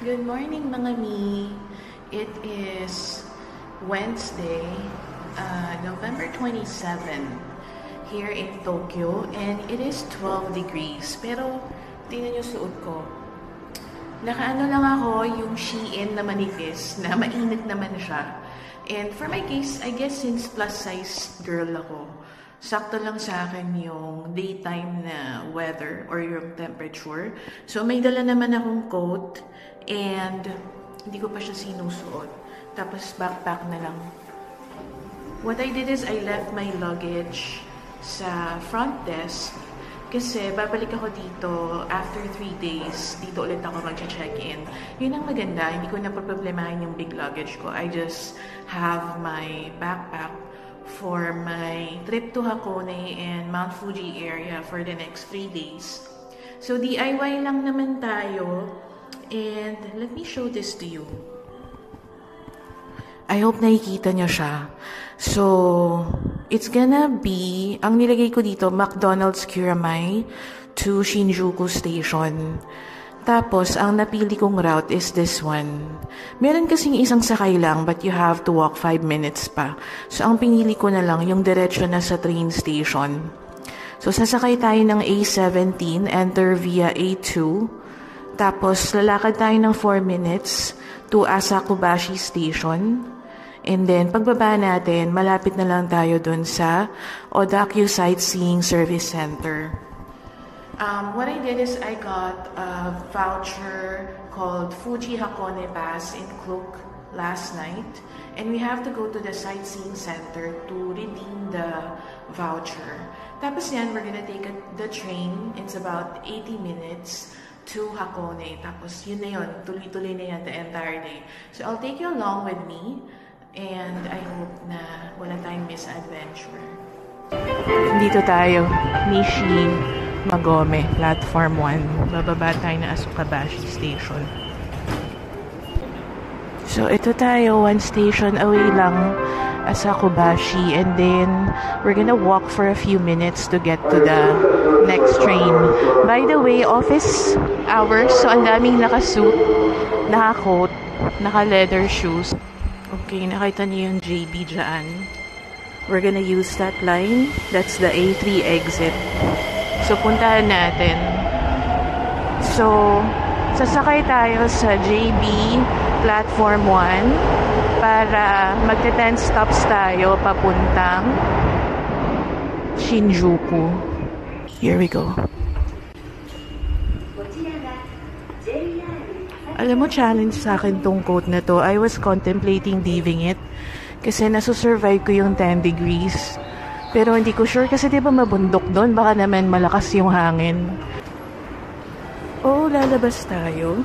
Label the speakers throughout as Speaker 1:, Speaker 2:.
Speaker 1: Good morning mga mi. It is Wednesday, November 27 here in Tokyo and it is 12 degrees. Pero tingnan niyo suot ko. Nakaano lang ako yung Shein na manipis na mainit naman siya. And for my case, I guess since plus size girl ako, sakto lang sa akin yung daytime na weather or yung temperature. So may dala naman akong coat and hindi ko pa siya sinusuot. Tapos backpack na lang. What I did is I left my luggage sa front desk kasi babalik ako dito after 3 days. Dito ulit ako mag-check-in. Yun ang maganda. Hindi ko na problemahin yung big luggage ko. I just have my backpack for my trip to Hakone and Mount Fuji area for the next 3 days. So DIY lang naman tayo. And let me show this to you. I hope nakikita nyo siya. So, it's gonna be, ang nilagay ko dito, McDonald's Kuramai to Shinjuku Station. Tapos, ang napili kong route is this one. Meron kasing isang sakay lang, but you have to walk 5 minutes pa. So, ang pinili ko na lang, yung diretsyo na sa train station. So, sasakay tayo ng A17, enter via A2. Tapos, lalakad tayo ng 4 minutes to Asakubashi Station. And then, pagbaba natin, malapit na lang tayo dun sa Odakyu Sightseeing Service Center. What I did is I got a voucher called Fuji Hakone Pass in Klook last night. And we have to go to the sightseeing center to redeem the voucher. Tapos yan, we're gonna take the train. It's about 80 minutes to Hakone. Tapos yun na yun, tuloy-tuloy na yan the entire day. So I'll take you along with me and I hope na wala tayong misadventure. Dito tayo, Nishi Magome, Platform 1. Bababa tayo na Asukabashi Station. So ito tayo, 1 station away lang, Asakubashi, and then we're gonna walk for a few minutes to get to the next train. By the way, office hours, so ang daming naka-suit, naka-coat, naka-leather shoes. Okay, nakita niyo yung JB dyan. We're gonna use that line. That's the A3 exit. So, puntahan natin. So, sasakay tayo sa JB Platform 1 para magte-10 stops tayo papuntang Shinjuku. Here we go. Alam mo, challenge sa akin tong coat na to. I was contemplating leaving it kasi nasusurvive ko yung 10 degrees. Pero hindi ko sure kasi diba mabundok doon? Baka naman malakas yung hangin. Oh, lalabas tayo.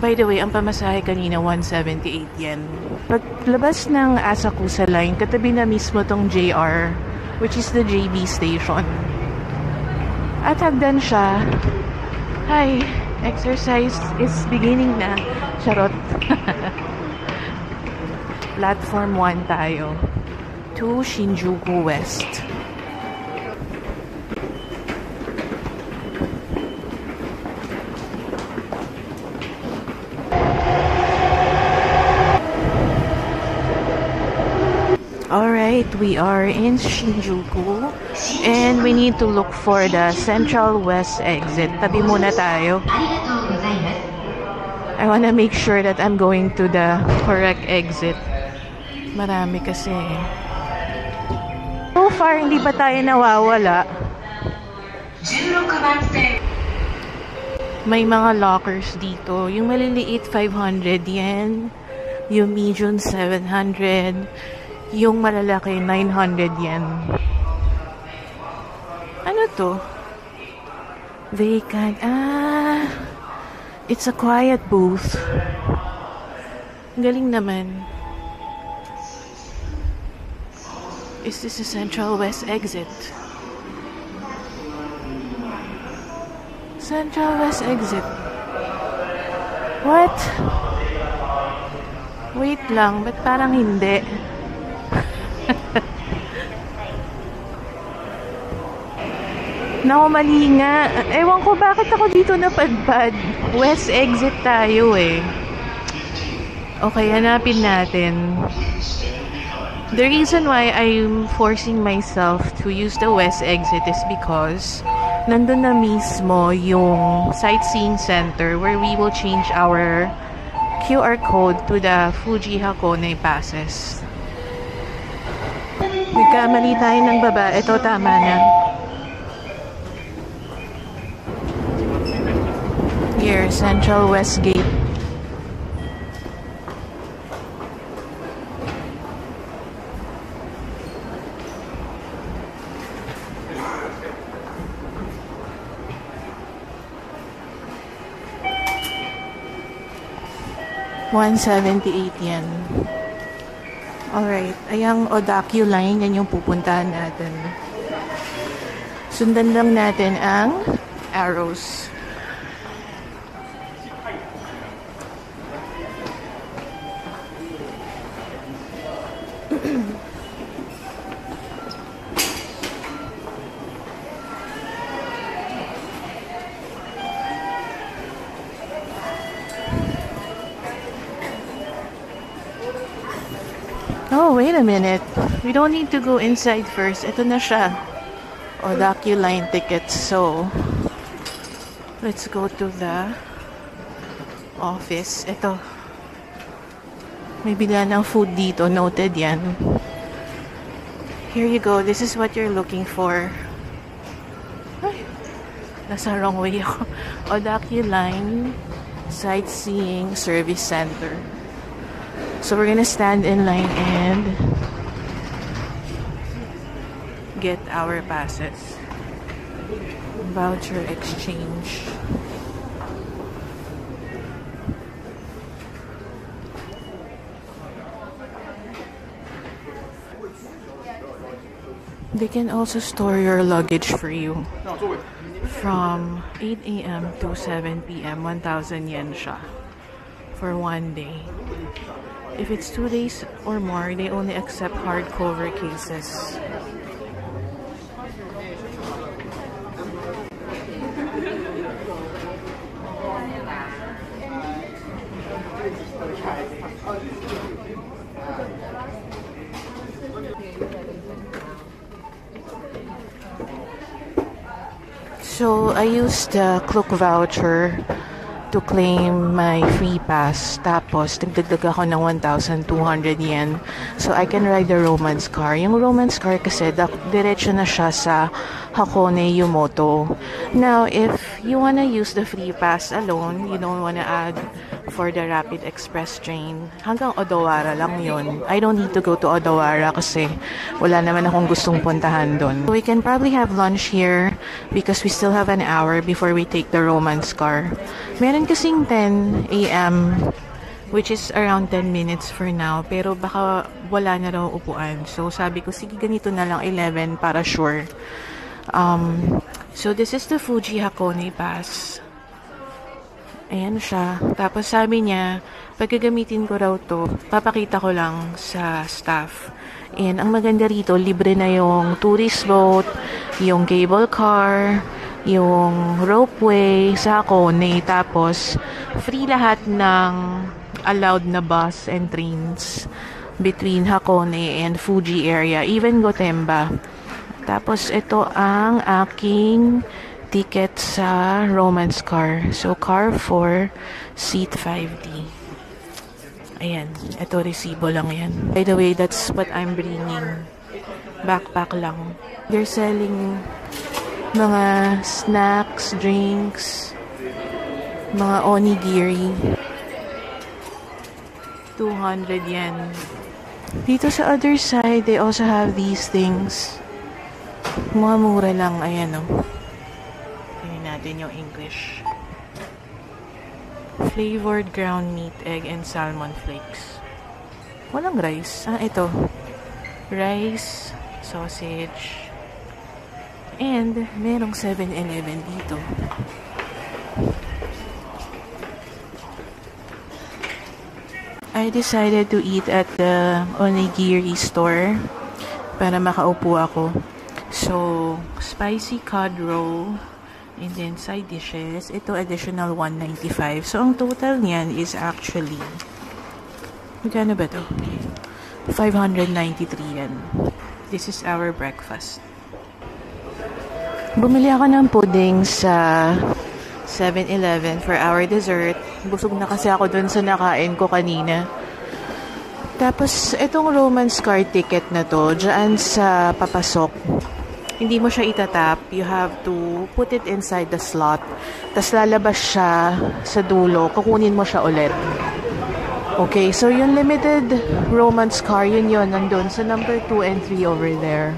Speaker 1: By the way, ang pamasahe kanina 178 yen. Paglabas ng Asakusa line, katabi na mismo tong JR, which is the JB station. At hagdan siya. Hi, exercise is beginning na. Charot. Platform 1 tayo. To Shinjuku West. Alright, we are in Shinjuku and we need to look for the Central West exit. Tabi muna tayo. I wanna make sure that I'm going to the correct exit. Marami kasi. So far, hindi pa tayo nawawala. May mga lockers dito. Yung maliliit, 500 yen. Yung medium, 700. Yung malalaki, 900 yen. Ano to? Vacant. Ah! It's a quiet booth. Galing naman. Is this a Central West exit? Central West exit. What? Wait lang, ba't parang hindi? Naku, mali nga. Ewan ko bakit ako dito napadpad. West exit tayo eh. Okay, hanapin natin. The reason why I'm forcing myself to use the west exit is because nandun na mismo yung sightseeing center where we will change our QR code to the Fuji Hakone passes. Nagkamali tayo ng baba. Ito, tama na. Here, Central West Gate. ₱178 yan. Alright, ayang Odakyu line, yan yung pupuntahan natin. Sundan lang natin ang arrows. Oh, wait a minute. We don't need to go inside first. Ito na siya. Odakyu line tickets. So, let's go to the office. Ito. May bila ng food dito. Noted yan. Here you go. This is what you're looking for. Ay, nasa wrong way ako. Odakyu line sightseeing service center. So we're gonna stand in line and get our passes. Voucher exchange. They can also store your luggage for you. From 8 a.m. to 7 p.m. 1,000 yen siya for 1 day. If it's 2 days or more, they only accept hardcover cases. So, I used the Klook voucher to claim my free pass. Tapos, nagdagdag ako ng 1,200 yen. So, I can ride the romance car. Yung romance car kasi, diretso na siya sa Hakone Yumoto. Now, if you wanna use the free pass alone, you don't wanna add for the Rapid Express train, hanggang Odawara lang yun. I don't need to go to Odawara kasi wala naman akong gustong puntahan doon. We can probably have lunch here because we still have an hour before we take the romance car. Meron kasing 10 a.m. which is around 10 minutes for now, pero baka wala na raw upuan. So sabi ko, sige ganito na lang 11 para sure. So this is the Fuji Hakone Pass. Ayan siya. Tapos sabi niya, pag gagamitin ko raw to, papakita ko lang sa staff. And ang maganda rito, libre na yung tourist boat, yung cable car, yung ropeway sa Hakone. Tapos, free lahat ng allowed na bus and trains between Hakone and Fuji area, even Gotemba. Tapos, ito ang aking ticket sa romance car. So, car 4, seat 5D. Ayan. Ito, resibo lang yan. By the way, that's what I'm bringing. Backpack lang. They're selling mga snacks, drinks, mga onigiri. 200 yen. Dito sa other side, they also have these things. Mga mura lang. Ayan, oh. Natin yung English. Flavored ground meat, egg, and salmon flakes. Walang rice. Ah, ito. Rice, sausage, and merong 7-Eleven dito. I decided to eat at the onigiri store para makaupo ako. So, spicy cod roe. And then side dishes. Ito additional 195. So, ang total niyan is actually, magkano ba to? 593 yan. This is our breakfast. Bumili ako ng pudding sa 7-Eleven for our dessert. Busog na kasi ako dun sa nakain ko kanina. Tapos, itong Romance card ticket na to, dyan sa papasok, hindi mo siya itatap. You have to put it inside the slot. Tapos lalabas siya sa dulo. Kukunin mo siya ulit. Okay, so yung limited Romance car, yun nandun sa number 2 and 3 over there.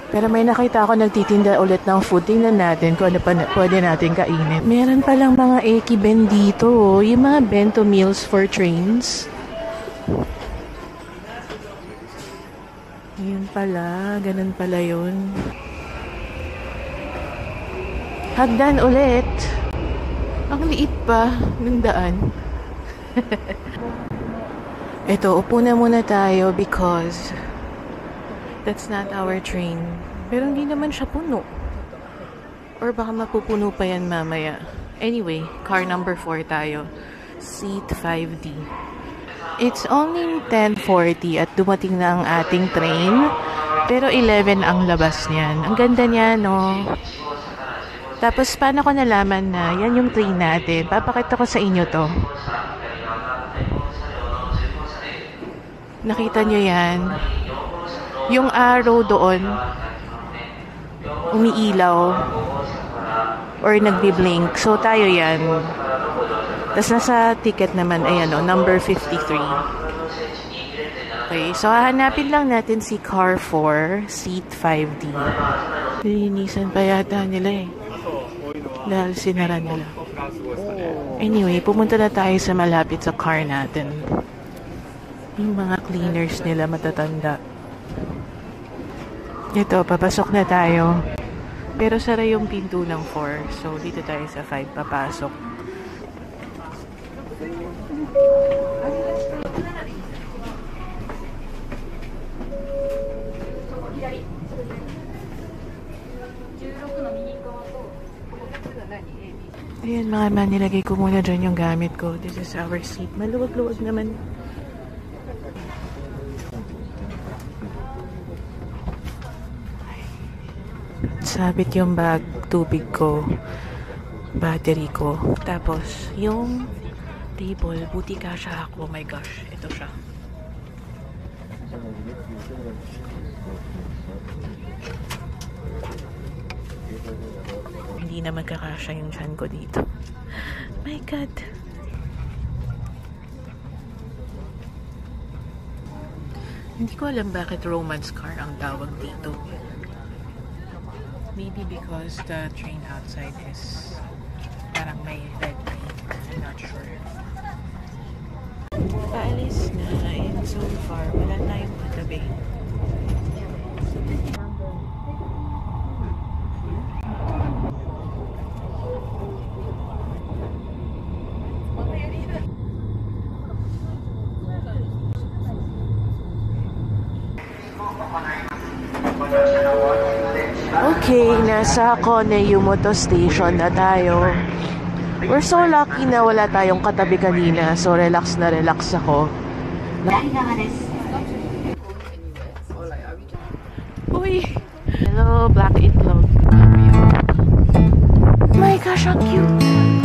Speaker 1: Pero may nakita ako nagtitinda ulit ng food. Tingnan natin kung ano pa pwede natin kainin. Meron palang mga eki ben dito. Yung mga bento meals for trains. Ayun pala, ganun pala yun. Hagdan ulit. Ang liit pa ng daan. Ito, upo na muna tayo because that's not our train. Pero hindi naman siya puno. Or baka mapupuno pa yan mamaya. Anyway, car number 4 tayo. Seat 5D. It's only 10:40 at dumating na ang ating train. Pero 11 ang labas niyan. Ang ganda niya, no? Tapos, paano ko nalaman na yan yung train natin? Papakita ko sa inyo to. Nakita nyo yan? Yung arrow doon, umiilaw or nagbi-blink. So, tayo yan. Tapos nasa ticket naman, ayan o, number 53. Okay, so hahanapin lang natin si car 4, seat 5D. Linisan pa yata nila eh. Dahil sinara nila. Anyway, pumunta na tayo sa malapit sa car natin. Yung mga cleaners nila matatanda. Ito, papasok na tayo. Pero sara yung pinto ng 4. So, dito tayo sa 5 papasok. Ayan mga man, nilagay ko muna dyan yung gamit ko. This is our seat. Maluwag-luwag naman. Sabit yung bag, tubig ko, battery ko. Tapos, yung table, buti kasha ako. Oh my gosh, ito siya. Hindi na magkakasya yung tiyan ko dito. My God. Hindi ko alam bakit romance car ang tawag dito. Maybe because the train outside is parang may red paint. I'm not sure. Paalis na, and so far, wala tayong katabi. Okay, nasa Koneyumoto Station na tayo. We're so lucky na wala tayong katabi kanina. So, relax na relax ako. Uy! Hello, Black Itlog. Oh my gosh, how cute!